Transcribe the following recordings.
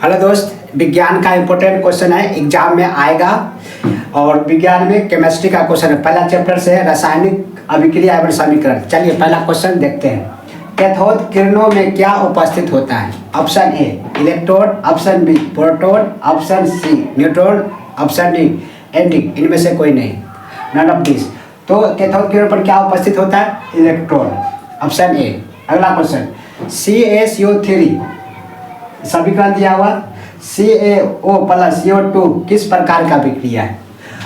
Hello दोस्त, विज्ञान का इम्पोर्टेंट क्वेश्चन है, एग्जाम में आएगा। और विज्ञान में केमिस्ट्री का क्वेश्चन है। पहला चैप्टर से है रासायनिक अभिक्रिया एवं समीकरण। चलिए पहला क्वेश्चन देखते हैं। कैथोड किरणों में क्या उपस्थित होता है? Option A electron, option B proton, option C neutron, option D anti. इनमें से कोई नहीं, नन ऑफ दिस। तो कैथोड किरण पर क्या उपस्थित होता है? Electron, option A. अगला क्वेश्चन, CaCO3 समीकरण दिया हुआ, CaO प्लस CO2 किस प्रकार का अभिक्रिया है?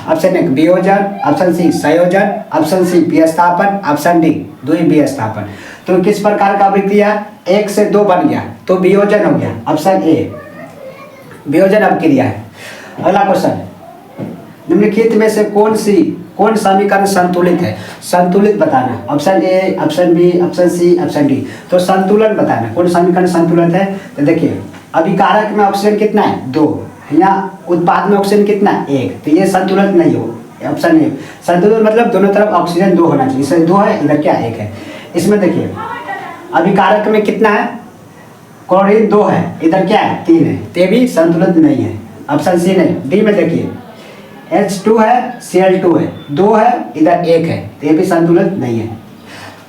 ऑप्शन ए वियोजन, ऑप्शन सी संयोजन, ऑप्शन सी विस्थापन, ऑप्शन डी द्विविस्थापन। तो किस प्रकार का अभिक्रिया? 1 से 2 बन गया तो वियोजन हो गया, ऑप्शन ए वियोजन अभिक्रिया है। अगला क्वेश्चन, निम्नलिखित में से कौन समीकरण संतुलित है? संतुलित बताना, option A, option B, option C, option D. तो संतुलन बताना, कौन समीकरण संतुलित है? तो देखिए, अभिकारक में ऑक्सीजन कितना है? 2। यहाँ उत्पाद में ऑक्सीजन कितना है? 1। तो ये संतुलित नहीं हो, ऑप्शन ए। संतुलित मतलब दोनों तरफ ऑक्सीजन 2 होना चाहिए। इसमें 2 है, इधर क्या 1 है। इसमें देखिए, अभिकारक में कितना है? क्लोरीन 2 है, इधर क्या है? 3 है। तो ये भी संतुलित नहीं है, ऑप्शन सी नहीं। डी में देखिए, H2 है, Cl2 है, 2 है, इधर 1 है। तो ये भी संतुलित नहीं है।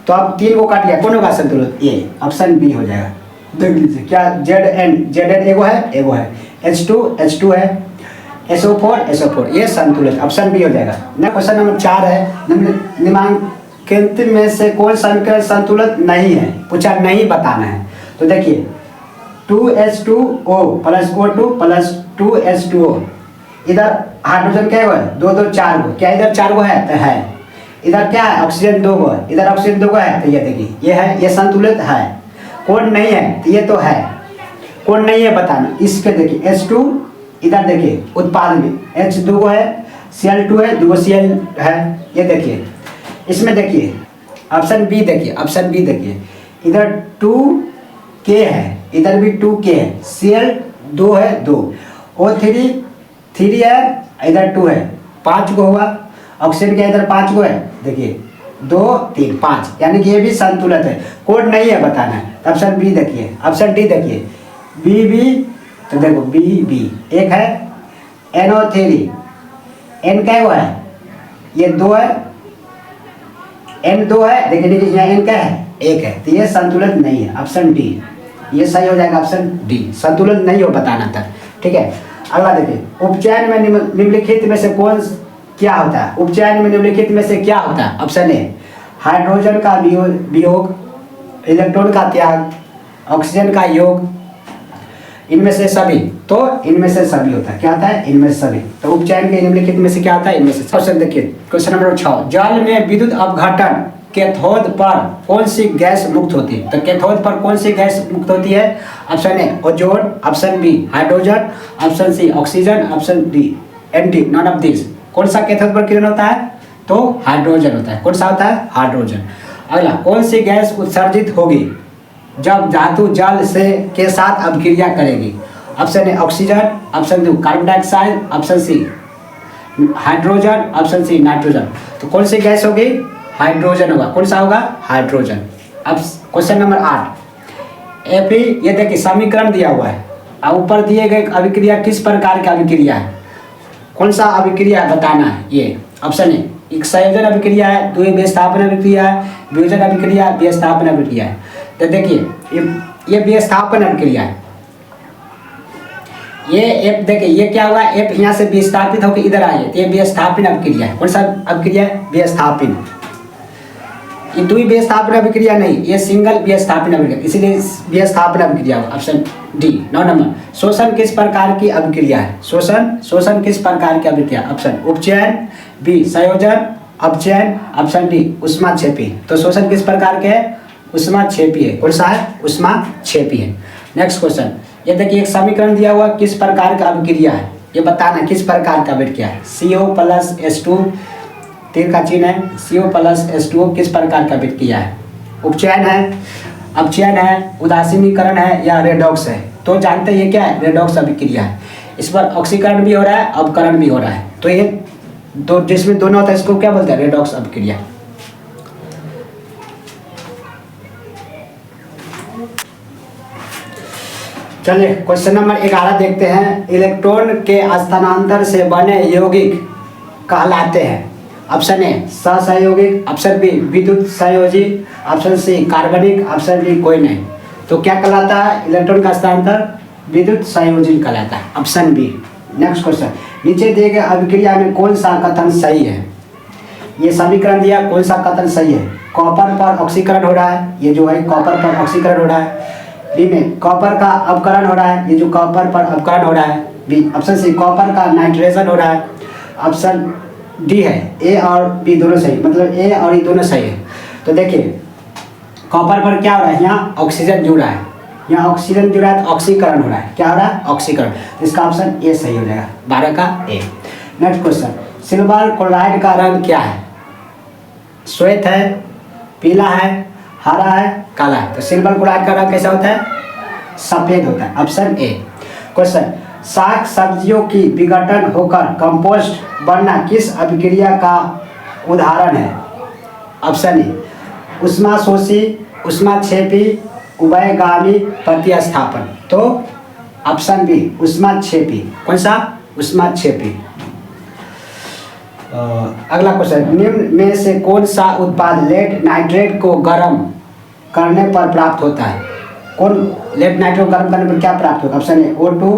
तो अब 3 को काट गया, कौन होगा संतुलित? ये ऑप्शन बी हो जाएगा। देख लीजिए, क्या Zn एगो है, H2 है, SO4 ये संतुलित, ऑप्शन बी हो जाएगा। नेक्स्ट क्वेश्चन नंबर 4 है, निम्नलिखित में से कौन समीकरण संतुलित नहीं है? पूछा, नहीं बताना है। तो देखिए, 2H2O plus O2 plus 2H2O, इधर हाइड्रोजन क्या है? 2 2 4 गो। क्या इधर 4 गो है? तो है। इधर क्या है? ऑक्सीजन 2 गो है, इधर ऑक्सीजन 2 गो है। तो ये देखिए, ये है, ये संतुलित है। कौन नहीं है? तो ये तो है। कौन नहीं है बताना। इसके देखिए, H2, इधर देखिए उत्पाद में H 2 गो है, Cl2 है, 2 Cl है। ये देखिए, इसमें देखिए ऑप्शन बी देखिए, ऑप्शन बी देखिए, इधर 2K है, इधर भी 2K है, Cl 2 है, 2 O3 3 है, इधर 2 है, 5 गो हुआ। ऑक्सीजन के इधर 5 गो है, देखिए 2 3 5, यानी कि ये भी संतुलित है। कोड नहीं है बताना है। ऑप्शन बी देखिए, ऑप्शन डी देखिए, बी। तो देखो बी 1 है, NO3 N क्या हुआ है? ये 2 है, N 2 है, देखिए यहाँ N क्या है? 1 है। तो ये संतुलित नहीं है, ऑप्शन डी ये सही हो जाएगा, ऑप्शन डी संतुलित नहीं हो बताना था। ठीक है, अगला देखिए, उपचयन में निम्नलिखित में से कौन क्या होता है? उपचयन में निम्नलिखित में से क्या होता है? ऑप्शन ए हाइड्रोजन का वियोग, इलेक्ट्रॉन का त्याग, ऑक्सीजन का योग, इनमें से सभी। तो इनमें से सभी होता है, क्या होता है? इनमें से सभी। तो उपचयन के निम्नलिखित में से क्या होता है? इनमें से। क्वेश्चन देखिए, क्वेश्चन नंबर 6, जल में विद्युत अपघटन कैथोड पर कौन सी गैस मुक्त होती है? तो कैथोड पर कौन सी गैस मुक्त होती है? Option A ozone, option B hydrogen, option C oxygen, option D anti. None of this. कौन सा कैथोड पर किरण होता है? तो हाइड्रोजन होता है। कौन सा होता है? हाइड्रोजन। अगला, कौन सी गैस उत्सर्जित होगी जब धातु जल से के साथ अभिक्रिया करेगी? Option A oxygen, option B carbon dioxide, option C hydrogen, option C nitrogen. तो कौन सी गैस होगी? हाइड्रोजन होगा। कौन सा होगा? हाइड्रोजन। अब क्वेश्चन नंबर 8, एपी, ये देखिए समीकरण दिया हुआ है, ऊपर दिए गए अभिक्रिया किस प्रकार की अभिक्रिया है? कौन सा अभिक्रिया बताना है? ये ऑप्शन ए एक संयोजन अभिक्रिया है, द्विविस्थापन अभिक्रिया है, वियोजन अभिक्रिया, विस्थापन अभिक्रिया है। तो देखिए, ये विस्थापन अभिक्रिया है। ये एफ देखिए, ये क्या हुआ? एफ यहाँ से विस्थापित होकर इधर आई है, तो ये विस्थापन अभिक्रिया है। कौन सा अभिक्रिया है? विस्थापन। ये द्विविस्थापन अभिक्रिया नहीं, ये सिंगल विस्थापन अभिक्रिया, इसीलिए विस्थापन अभिक्रिया। Option D 9 number. शोषण किस प्रकार की अभिक्रिया है? शोषण किस प्रकार की अभिक्रिया? ऑप्शन उपचयन, बी संयोजन, अपचयन, ऑप्शन डी ऊष्माक्षेपी। तो शोषण किस प्रकार के है? ऊष्माक्षेपी है। कौन सा है? ऊष्माक्षेपी है। नेक्स्ट क्वेश्चन, ये देखिए एक समीकरण दिया हुआ, किस प्रकार का अभिक्रिया है? ये बताना किस प्रकार का अभिक्रिया है। CO प्लस H2, तीर का चिन्ह है, CO प्लस H2O किस प्रकार का अभिक्रिया है? उपचयन है, अपचयन है, उदासीनीकरण है या रेडॉक्स है? तो जानते हैं ये क्या है? रेडॉक्स अभिक्रिया है। इस पर ऑक्सीकरण भी हो रहा है, अपकरण भी हो रहा है। तो ये दो जिसमें दोनों होता है, इसको क्या बोलते हैं? रेडॉक्स अभिक्रिया। चलिए क्वेश्चन नंबर 11 देखते हैं। इलेक्ट्रॉन के स्थानांतर से बने यौगिक कहलाते हैं। ऑप्शन ए सहसंयोगिक, ऑप्शन बी विद्युत संयोजी, ऑप्शन सी कार्बनिक, ऑप्शन डी कोई नहीं। तो क्या कहलाता है इलेक्ट्रॉन का स्थानांतर? विद्युत संयोजन कहलाता है, ऑप्शन बी। नेक्स्ट क्वेश्चन, नीचे दिए गए अभिक्रिया में कौन सा कथन सही है? ये समीकरण दिया, कौन सा कथन सही है? कॉपर पर ऑक्सीकरण हो रहा है, ये जो है कॉपर पर ऑक्सीकरण हो रहा है। बी में कॉपर का अपकरण हो रहा है, ये जो कॉपर पर अपकरण हो रहा है। बी ऑप्शन सी कॉपर का नाइट्रेशन हो रहा है। ऑप्शन डी है ए और बी दोनों सही, मतलब ए और ई दोनों सही है। तो देखिए कॉपर पर क्या हो रहा है, यहाँ ऑक्सीजन जुड़ रहा है, यहाँ ऑक्सीजन जुड़ा है तो ऑक्सीकरण हो रहा है। क्या हो रहा है? ऑक्सीकरण। इसका ऑप्शन ए सही हो जाएगा, 12 का ए। नेक्स्ट क्वेश्चन, सिल्वर क्लोराइड का रंग क्या है? श्वेत है, पीला है, हरा है, काला है। तो सिल्वर क्लोराइड का रंग कैसा होता है? सफेद होता है, ऑप्शन ए। क्वेश्चन, साग सब्जियों की विघटन होकर कंपोस्ट बनना किस अभिक्रिया का उदाहरण है? ऑप्शन ए ऊष्माशोषी, ऊष्माक्षेपी, उभयगामी प्रतिस्थापन। तो ऑप्शन बी ऊष्माक्षेपी। कौन सा? ऊष्माक्षेपी। अगला क्वेश्चन, निम्न में से कौन सा उत्पाद लेड नाइट्रेट को गर्म करने पर प्राप्त होता है? कौन लेड नाइट्रेट को गर्म करने पर क्या प्राप्त होगा? Option A O2,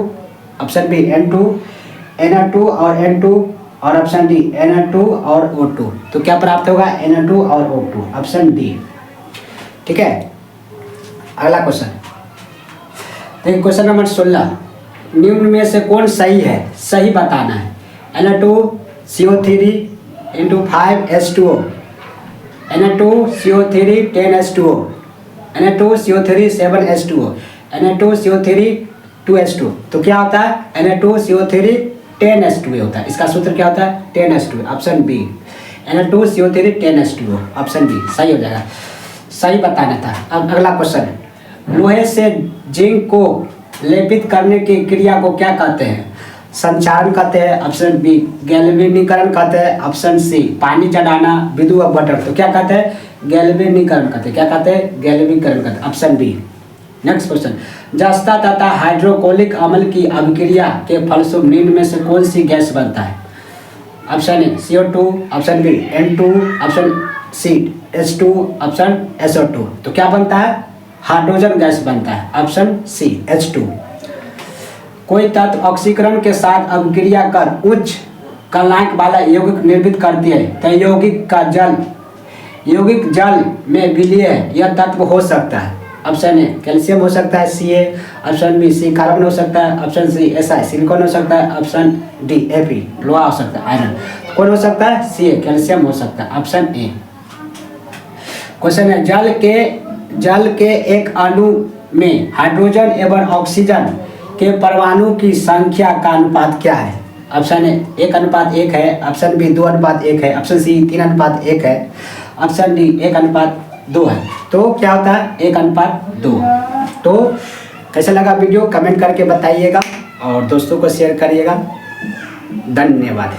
option B N2, Na2 और N2, और ऑप्शन डी Na2 और O2। तो क्या प्राप्त होगा? Na2 और O2, ऑप्शन डी। ठीक है। अगला क्वेश्चन देखिए, क्वेश्चन नंबर 16, निम्न में से कौन सही है? सही बताना है। Na2CO3 × 5H2O, Na2CO3 10H2O, Na2CO3 7H2O, Na2CO3 2H2। तो क्या होता है? Na2CO3 10H2O होता है। इसका सूत्र क्या होता है? 10H2, option B. Na2CO3 10H2O, option B सही हो जाएगा, सही बताना था। अब अगला क्वेश्चन, लोहे से जिंक को लेपित करने की क्रिया को क्या कहते हैं? संचारण कहते हैं, ऑप्शन बी गैल्वेनीकरण कहते हैं, ऑप्शन सी पानी चढ़ाना, विद्युत अपघटन। तो क्या कहते हैं? गैल्वेनीकरण कहते हैं। क्या कहते हैं? गैल्वेनीकरण कहते हैं, ऑप्शन बी। नेक्स्ट क्वेश्चन, जस्ता तथा हाइड्रोक्लोरिक अम्ल की अभिक्रिया के फलस्वरूप निम्न में से कौन सी गैस बनता है? Option A CO2, option B N2, option C H2, option SO2। तो क्या बनता है? हाइड्रोजन गैस बनता है, ऑप्शन सी H2। कोई तत्व ऑक्सीकरण के साथ अभिक्रिया कर उच्च गलनांक वाला यौगिक निर्मित करती है, तो यौगिक जल में विलीय है, यह तत्व हो सकता है। ऑप्शन ए कैल्शियम हो सकता है Ca, option B C carbon हो सकता है, ऑप्शन सी Si सिलिकॉन हो सकता है, ऑप्शन डी Fe लोहा हो सकता है, आयरन। कौन हो सकता है? Ca कैल्शियम हो सकता है, ऑप्शन ए। क्वेश्चन है, जल के एक अणु में हाइड्रोजन एवं ऑक्सीजन के परमाणु की संख्या का अनुपात क्या है? ऑप्शन ए 1:1 है, ऑप्शन बी 2:1 है, ऑप्शन सी 3:1 है, ऑप्शन डी 1:2 है। तो क्या होता है? 1:2। तो कैसा लगा वीडियो कमेंट करके बताइएगा और दोस्तों को शेयर करिएगा। धन्यवाद।